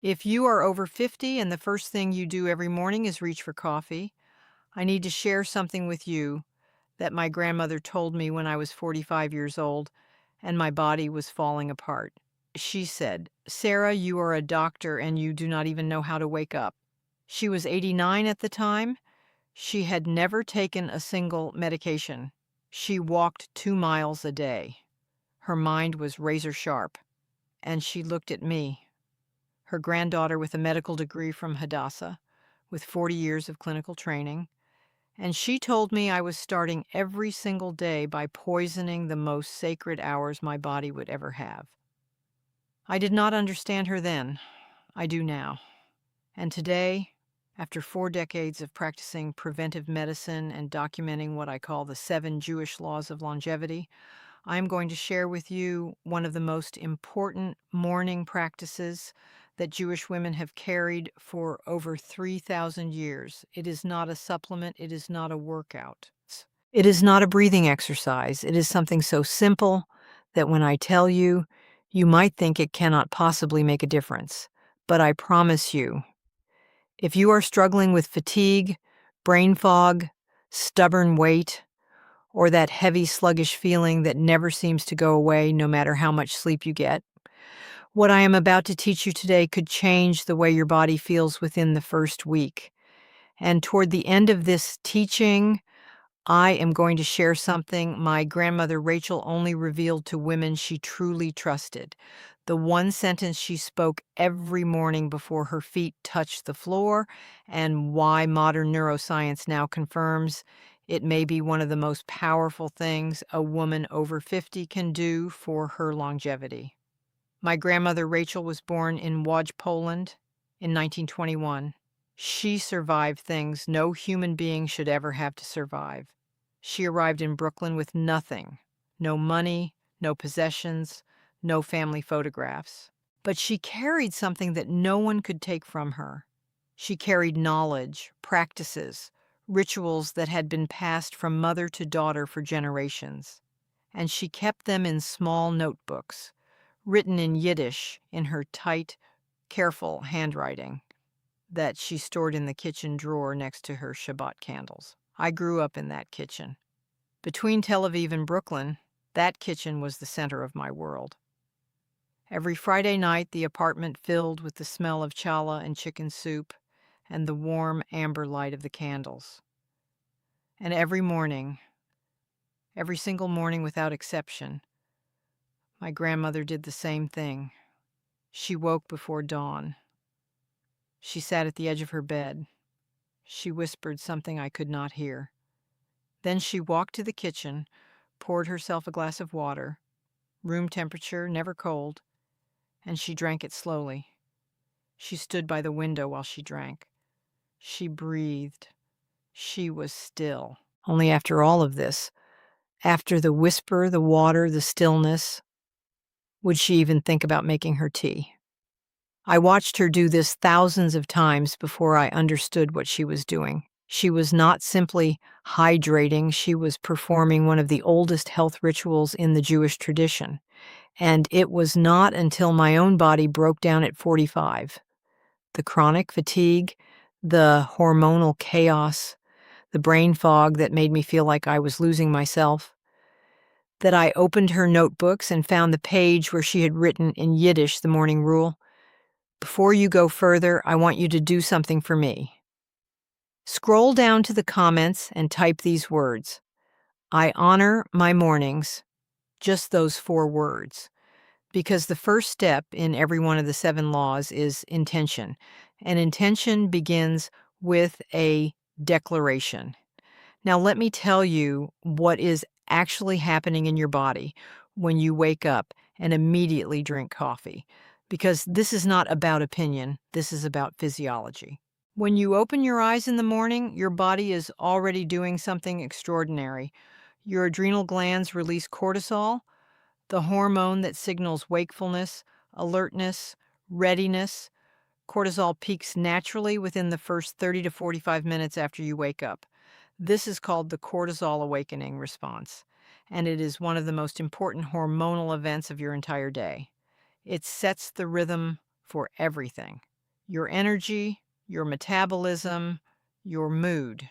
If you are over 50 and the first thing you do every morning is reach for coffee, I need to share something with you that my grandmother told me when I was 45 years old and my body was falling apart. She said, "Sarah, you are a doctor and you do not even know how to wake up." She was 89 at the time. She had never taken a single medication. She walked 2 miles a day. Her mind was razor sharp, and she looked at me, her granddaughter with a medical degree from Hadassah, with 40 years of clinical training, and she told me I was starting every single day by poisoning the most sacred hours my body would ever have. I did not understand her then. I do now. And today, after 4 decades of practicing preventive medicine and documenting what I call the 7 Jewish laws of longevity, I'm going to share with you one of the most important morning practices that Jewish women have carried for over 3,000 years. It is not a supplement, it is not a workout. It is not a breathing exercise. It is something so simple that when I tell you, you might think it cannot possibly make a difference. But I promise you, if you are struggling with fatigue, brain fog, stubborn weight, or that heavy, sluggish feeling that never seems to go away no matter how much sleep you get, what I am about to teach you today could change the way your body feels within the first week. And toward the end of this teaching, I am going to share something my grandmother Rachel only revealed to women she truly trusted. The one sentence she spoke every morning before her feet touched the floor, and why modern neuroscience now confirms it may be one of the most powerful things a woman over 50 can do for her longevity. My grandmother Rachel was born in Łódź, Poland in 1921. She survived things no human being should ever have to survive. She arrived in Brooklyn with nothing, no money, no possessions, no family photographs. But she carried something that no one could take from her. She carried knowledge, practices, rituals that had been passed from mother to daughter for generations. And she kept them in small notebooks, written in Yiddish in her tight, careful handwriting that she stored in the kitchen drawer next to her Shabbat candles. I grew up in that kitchen. Between Tel Aviv and Brooklyn, that kitchen was the center of my world. Every Friday night, the apartment filled with the smell of challah and chicken soup and the warm amber light of the candles. And every morning, every single morning without exception, my grandmother did the same thing. She woke before dawn. She sat at the edge of her bed. She whispered something I could not hear. Then she walked to the kitchen, poured herself a glass of water, room temperature, never cold, and she drank it slowly. She stood by the window while she drank. She breathed. She was still. Only after all of this, after the whisper, the water, the stillness, would she even think about making her tea. I watched her do this thousands of times before I understood what she was doing. She was not simply hydrating, she was performing one of the oldest health rituals in the Jewish tradition. And it was not until my own body broke down at 45. The chronic fatigue, the hormonal chaos, the brain fog that made me feel like I was losing myself, that I opened her notebooks and found the page where she had written in Yiddish the morning rule. Before you go further, I want you to do something for me. Scroll down to the comments and type these words. I honor my mornings, just those 4 words. Because the first step in every one of the 7 laws is intention. And intention begins with a declaration. Now, let me tell you what is actually happening in your body when you wake up and immediately drink coffee. Because this is not about opinion, this is about physiology. When you open your eyes in the morning, your body is already doing something extraordinary. Your adrenal glands release cortisol, the hormone that signals wakefulness, alertness, readiness. Cortisol peaks naturally within the first 30 to 45 minutes after you wake up. This is called the cortisol awakening response, and it is one of the most important hormonal events of your entire day. It sets the rhythm for everything. your energy, your metabolism, your mood,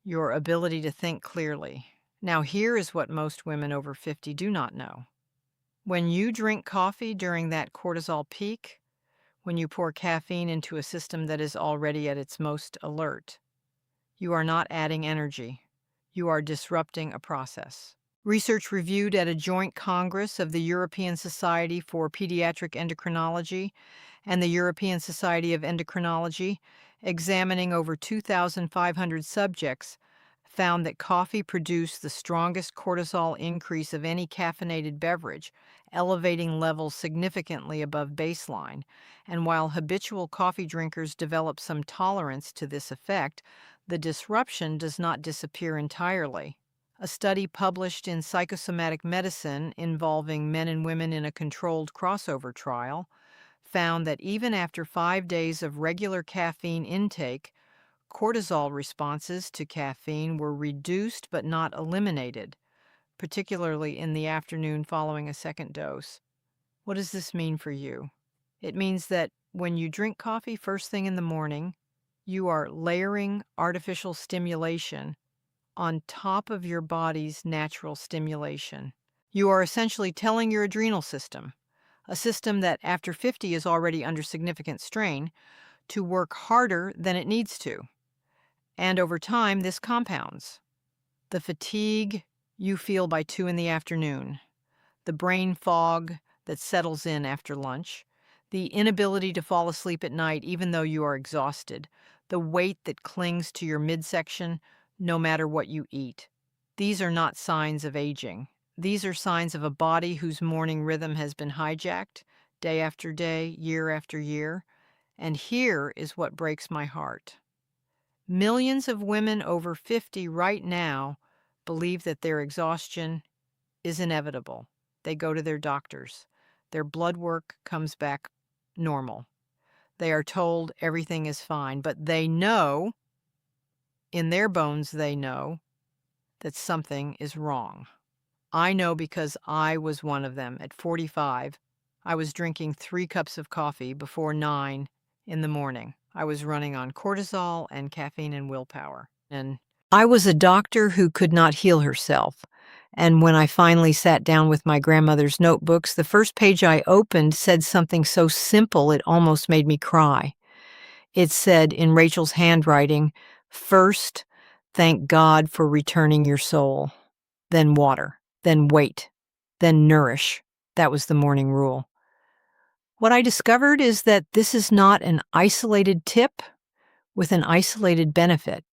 your ability to think clearly. Now, here is what most women over 50 do not know. When you drink coffee during that cortisol peak, when you pour caffeine into a system that is already at its most alert, you are not adding energy. You are disrupting a process. Research reviewed at a joint congress of the European Society for Pediatric Endocrinology and the European Society of Endocrinology, examining over 2,500 subjects, found that coffee produced the strongest cortisol increase of any caffeinated beverage, elevating levels significantly above baseline. And while habitual coffee drinkers develop some tolerance to this effect, the disruption does not disappear entirely. A study published in Psychosomatic Medicine involving men and women in a controlled crossover trial found that even after 5 days of regular caffeine intake, cortisol responses to caffeine were reduced but not eliminated, particularly in the afternoon following a second dose. What does this mean for you? It means that when you drink coffee first thing in the morning, you are layering artificial stimulation on top of your body's natural stimulation. You are essentially telling your adrenal system, a system that after 50 is already under significant strain, to work harder than it needs to. And over time, this compounds. The fatigue you feel by 2 in the afternoon, the brain fog that settles in after lunch, the inability to fall asleep at night even though you are exhausted, the weight that clings to your midsection no matter what you eat. These are not signs of aging. These are signs of a body whose morning rhythm has been hijacked day after day, year after year. And here is what breaks my heart. Millions of women over 50 right now believe that their exhaustion is inevitable. They go to their doctors. Their blood work comes back normal. They are told everything is fine, but they know, in their bones they know, that something is wrong. I know because I was one of them. At 45, I was drinking 3 cups of coffee before 9 in the morning. I was running on cortisol and caffeine and willpower. And I was a doctor who could not heal herself. And when I finally sat down with my grandmother's notebooks, the first page I opened said something so simple it almost made me cry. It said in Rachel's handwriting, "First, thank God for returning your soul. Then water. Then wait. Then nourish." That was the morning rule. What I discovered is that this is not an isolated tip with an isolated benefit.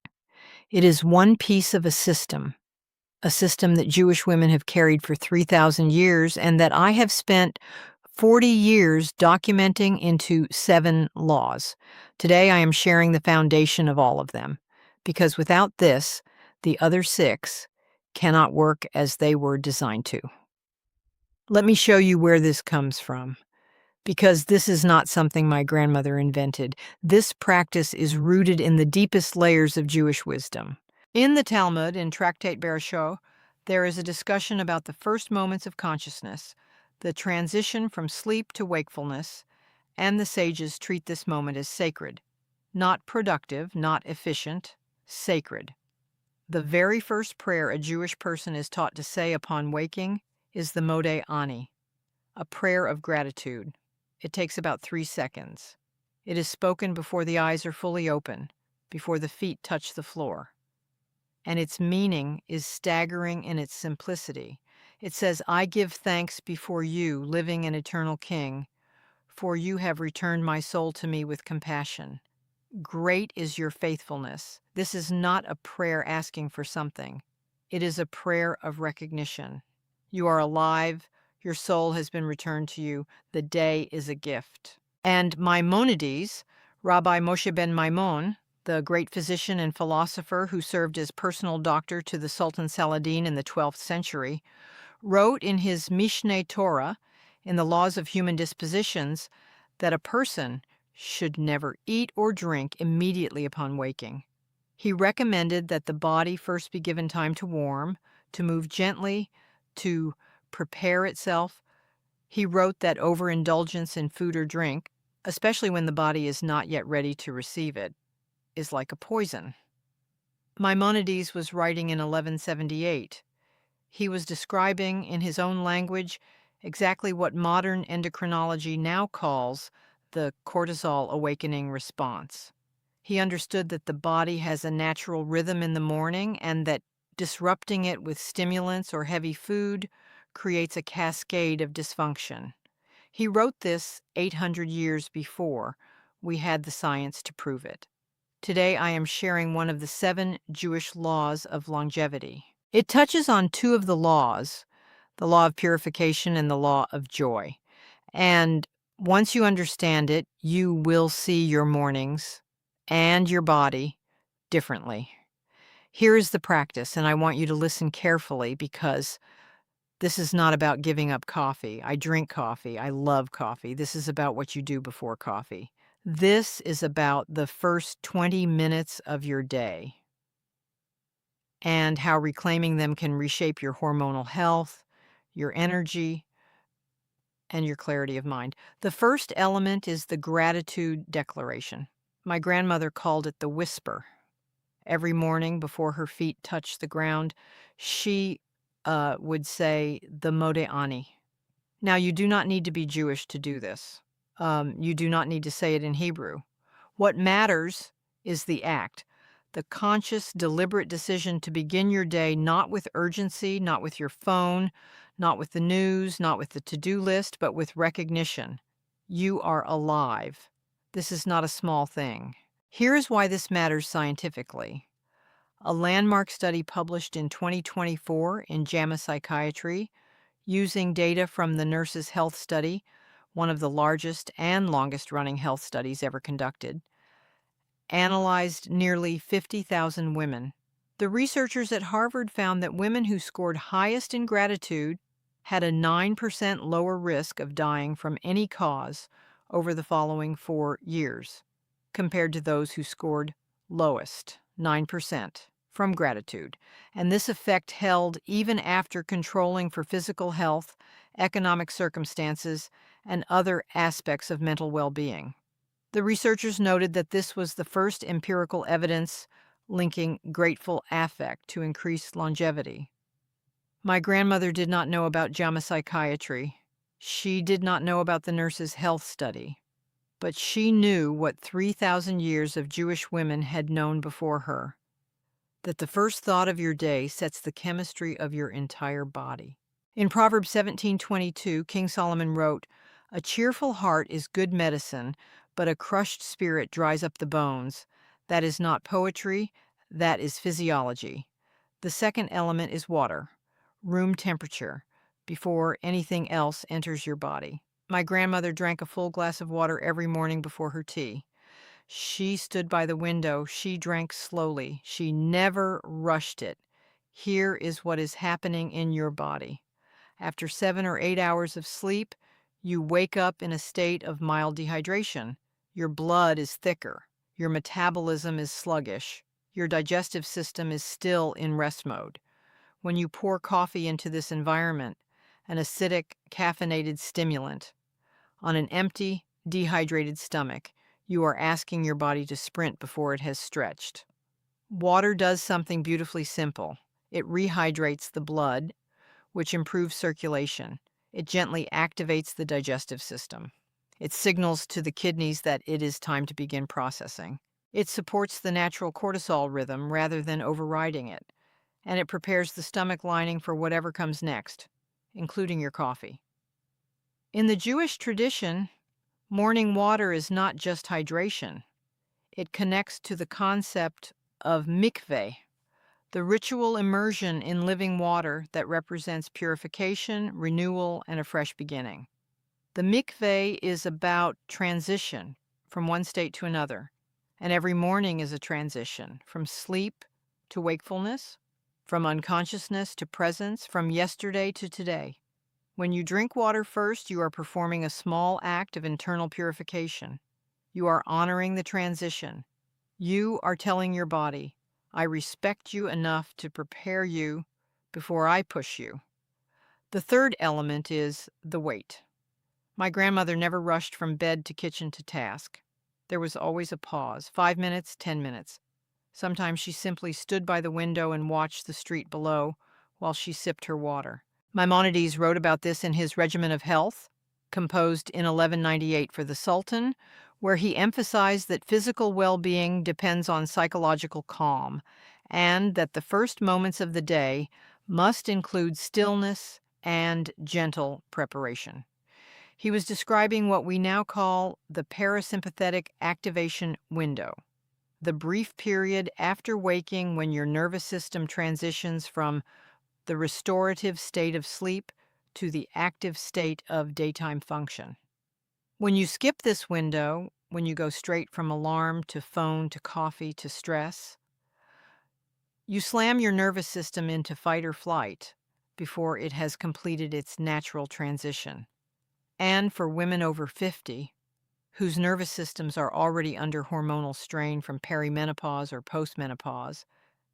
It is one piece of a system that Jewish women have carried for 3,000 years and that I have spent 40 years documenting into 7 laws. Today I am sharing the foundation of all of them, because without this, the other 6 cannot work as they were designed to. Let me show you where this comes from, because this is not something my grandmother invented. This practice is rooted in the deepest layers of Jewish wisdom. In the Talmud, in Tractate Bereshit, there is a discussion about the first moments of consciousness, the transition from sleep to wakefulness, and the sages treat this moment as sacred. Not productive, not efficient, sacred. The very first prayer a Jewish person is taught to say upon waking is the Modeh Ani, a prayer of gratitude. It takes about 3 seconds. It is spoken before the eyes are fully open, before the feet touch the floor. And its meaning is staggering in its simplicity. It says, "I give thanks before you, living and eternal King, for you have returned my soul to me with compassion. Great is your faithfulness." This is not a prayer asking for something. It is a prayer of recognition. You are alive. Your soul has been returned to you. The day is a gift. And Maimonides, Rabbi Moshe ben Maimon, the great physician and philosopher who served as personal doctor to the Sultan Saladin in the 12th century, wrote in his Mishneh Torah, in the Laws of Human Dispositions, that a person should never eat or drink immediately upon waking. He recommended that the body first be given time to warm, to move gently, to prepare itself. He wrote that overindulgence in food or drink especially when the body is not yet ready to receive it, is like a poison. Maimonides was writing in 1178. He was describing in his own language exactly what modern endocrinology now calls the cortisol awakening response. He understood that the body has a natural rhythm in the morning and that disrupting it with stimulants or heavy food creates a cascade of dysfunction. He wrote this 800 years before we had the science to prove it. Today I am sharing one of the 7 Jewish laws of longevity. It touches on 2 of the laws, the law of purification and the law of joy. And once you understand it, you will see your mornings and your body differently. Here is the practice, and I want you to listen carefully because this is not about giving up coffee. I drink coffee. I love coffee. This is about what you do before coffee. This is about the first 20 minutes of your day and how reclaiming them can reshape your hormonal health, your energy, and your clarity of mind. The first element is the gratitude declaration. My grandmother called it the whisper. Every morning before her feet touched the ground, she would say the Mode Ani. Now, you do not need to be Jewish to do this. You do not need to say it in Hebrew. What matters is the act, the conscious, deliberate decision to begin your day not with urgency, not with your phone, not with the news, not with the to-do list, but with recognition. You are alive. This is not a small thing. Here is why this matters scientifically. A landmark study published in 2024 in JAMA Psychiatry, using data from the Nurses' Health Study, one of the largest and longest-running health studies ever conducted, analyzed nearly 50,000 women. The researchers at Harvard found that women who scored highest in gratitude had a 9% lower risk of dying from any cause over the following 4 years, compared to those who scored lowest, 9%, from gratitude. And this effect held even after controlling for physical health, economic circumstances, and other aspects of mental well-being. The researchers noted that this was the first empirical evidence linking grateful affect to increased longevity. My grandmother did not know about JAMA Psychiatry. She did not know about the Nurses' Health Study. But she knew what 3,000 years of Jewish women had known before her, that the first thought of your day sets the chemistry of your entire body. In Proverbs 17:22, King Solomon wrote, "A cheerful heart is good medicine, but a crushed spirit dries up the bones. That is not poetry, that is physiology." The second element is water, room temperature, before anything else enters your body. My grandmother drank a full glass of water every morning before her tea. She stood by the window. She drank slowly. She never rushed it. Here is what is happening in your body. After 7 or 8 hours of sleep, you wake up in a state of mild dehydration. Your blood is thicker. Your metabolism is sluggish. Your digestive system is still in rest mode. When you pour coffee into this environment, an acidic, caffeinated stimulant, on an empty, dehydrated stomach, you are asking your body to sprint before it has stretched. Water does something beautifully simple. It rehydrates the blood, which improves circulation. It gently activates the digestive system. It signals to the kidneys that it is time to begin processing. It supports the natural cortisol rhythm rather than overriding it, and it prepares the stomach lining for whatever comes next, including your coffee. In the Jewish tradition, morning water is not just hydration. It connects to the concept of mikveh, the ritual immersion in living water that represents purification, renewal, and a fresh beginning. The mikveh is about transition from one state to another, and every morning is a transition from sleep to wakefulness, from unconsciousness to presence, from yesterday to today. When you drink water first, you are performing a small act of internal purification. You are honoring the transition. You are telling your body, I respect you enough to prepare you before I push you. The third element is the wait. My grandmother never rushed from bed to kitchen to task. There was always a pause, 5 minutes, 10 minutes. Sometimes she simply stood by the window and watched the street below while she sipped her water. Maimonides wrote about this in his Regimen of Health, composed in 1198 for the Sultan, where he emphasized that physical well-being depends on psychological calm, and that the first moments of the day must include stillness and gentle preparation. He was describing what we now call the parasympathetic activation window, the brief period after waking when your nervous system transitions from the restorative state of sleep to the active state of daytime function. When you skip this window, when you go straight from alarm to phone to coffee to stress, you slam your nervous system into fight or flight before it has completed its natural transition. And for women over 50, whose nervous systems are already under hormonal strain from perimenopause or postmenopause,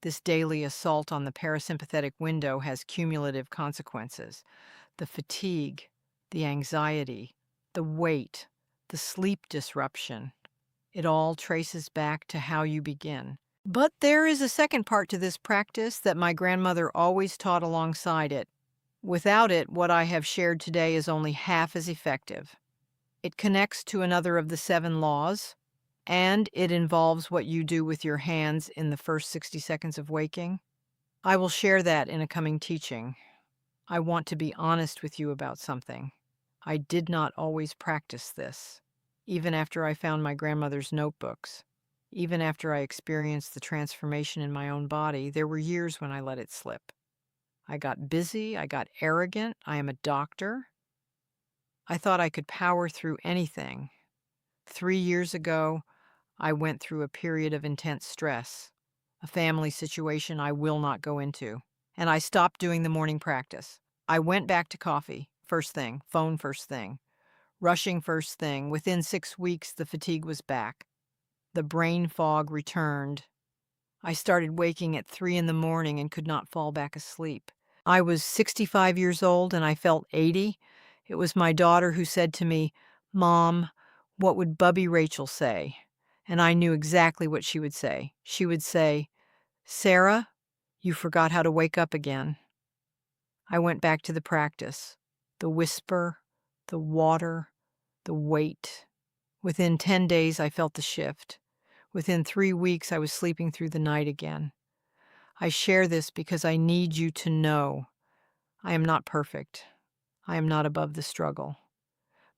this daily assault on the parasympathetic window has cumulative consequences. The fatigue, the anxiety, the weight, the sleep disruption. It all traces back to how you begin. But there is a second part to this practice that my grandmother always taught alongside it. Without it, what I have shared today is only half as effective. It connects to another of the 7 laws, and it involves what you do with your hands in the first 60 seconds of waking. I will share that in a coming teaching. I want to be honest with you about something. I did not always practice this, even after I found my grandmother's notebooks. Even after I experienced the transformation in my own body, there were years when I let it slip. I got busy, I got arrogant, I am a doctor. I thought I could power through anything. 3 years ago, I went through a period of intense stress, a family situation I will not go into, and I stopped doing the morning practice. I went back to coffee, first thing, phone first thing, rushing first thing. Within 6 weeks, the fatigue was back. The brain fog returned. I started waking at 3 in the morning and could not fall back asleep. I was 65 years old and I felt 80. It was my daughter who said to me, "Mom, what would Bubby Rachel say?" And I knew exactly what she would say. She would say, "Sarah, you forgot how to wake up again." I went back to the practice, the whisper, the water, the weight. Within 10 days, I felt the shift. Within 3 weeks, I was sleeping through the night again. I share this because I need you to know I am not perfect. I am not above the struggle.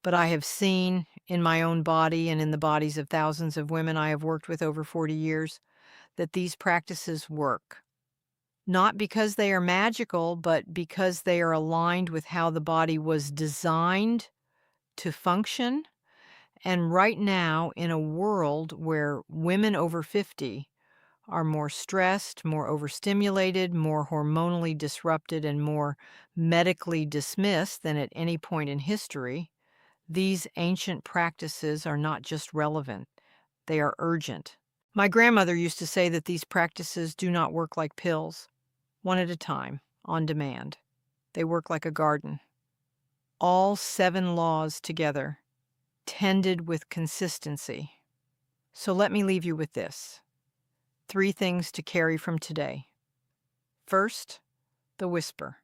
But I have seen in my own body and in the bodies of thousands of women I have worked with over 40 years that these practices work. Not because they are magical, but because they are aligned with how the body was designed to function. And right now, in a world where women over 50 are more stressed, more overstimulated, more hormonally disrupted, and more medically dismissed than at any point in history, these ancient practices are not just relevant, they are urgent. My grandmother used to say that these practices do not work like pills, one at a time, on demand. They work like a garden. All 7 laws together, tended with consistency. So let me leave you with this. 3 things to carry from today. First, the whisper.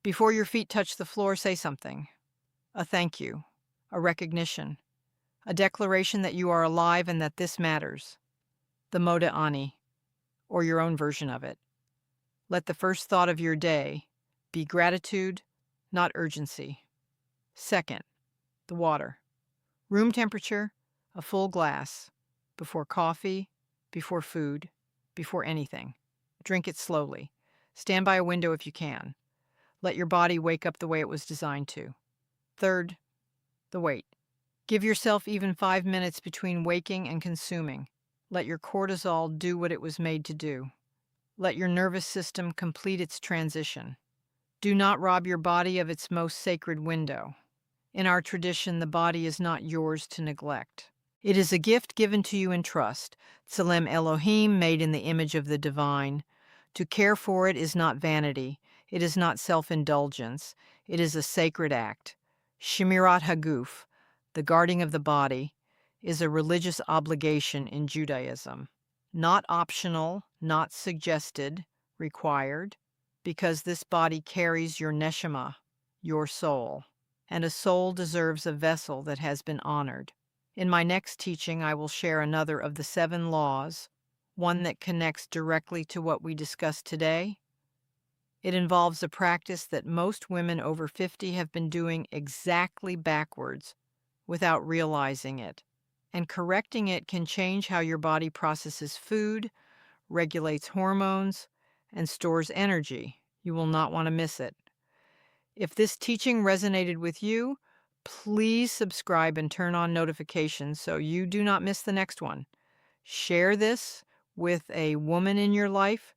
Before your feet touch the floor, say something. A thank you, a recognition, a declaration that you are alive and that this matters. The Moda Ani, or your own version of it. Let the first thought of your day be gratitude, not urgency. Second, the water. Room temperature, a full glass, before coffee, before food, before anything. Drink it slowly. Stand by a window if you can. Let your body wake up the way it was designed to. Third, the wait. Give yourself even 5 minutes between waking and consuming. Let your cortisol do what it was made to do. Let your nervous system complete its transition. Do not rob your body of its most sacred window. In our tradition, the body is not yours to neglect. It is a gift given to you in trust, Tselem Elohim, made in the image of the divine. To care for it is not vanity. It is not self-indulgence. It is a sacred act. Shemirat Haguf, the guarding of the body, is a religious obligation in Judaism. Not optional, not suggested, required, because this body carries your neshama, your soul, and a soul deserves a vessel that has been honored. In my next teaching, I will share another of the 7 laws, one that connects directly to what we discussed today. It involves a practice that most women over 50 have been doing exactly backwards without realizing it. And correcting it can change how your body processes food, regulates hormones, and stores energy. You will not want to miss it. If this teaching resonated with you, please subscribe and turn on notifications so you do not miss the next one. Share this with a woman in your life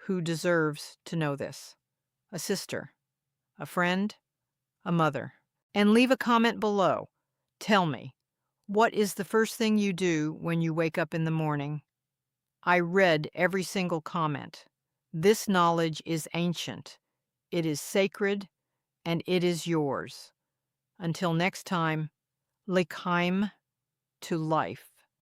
who deserves to know this. A sister, a friend, a mother. And leave a comment below. Tell me, what is the first thing you do when you wake up in the morning? I read every single comment. This knowledge is ancient. It is sacred, and it is yours. Until next time, l'chaim, to life.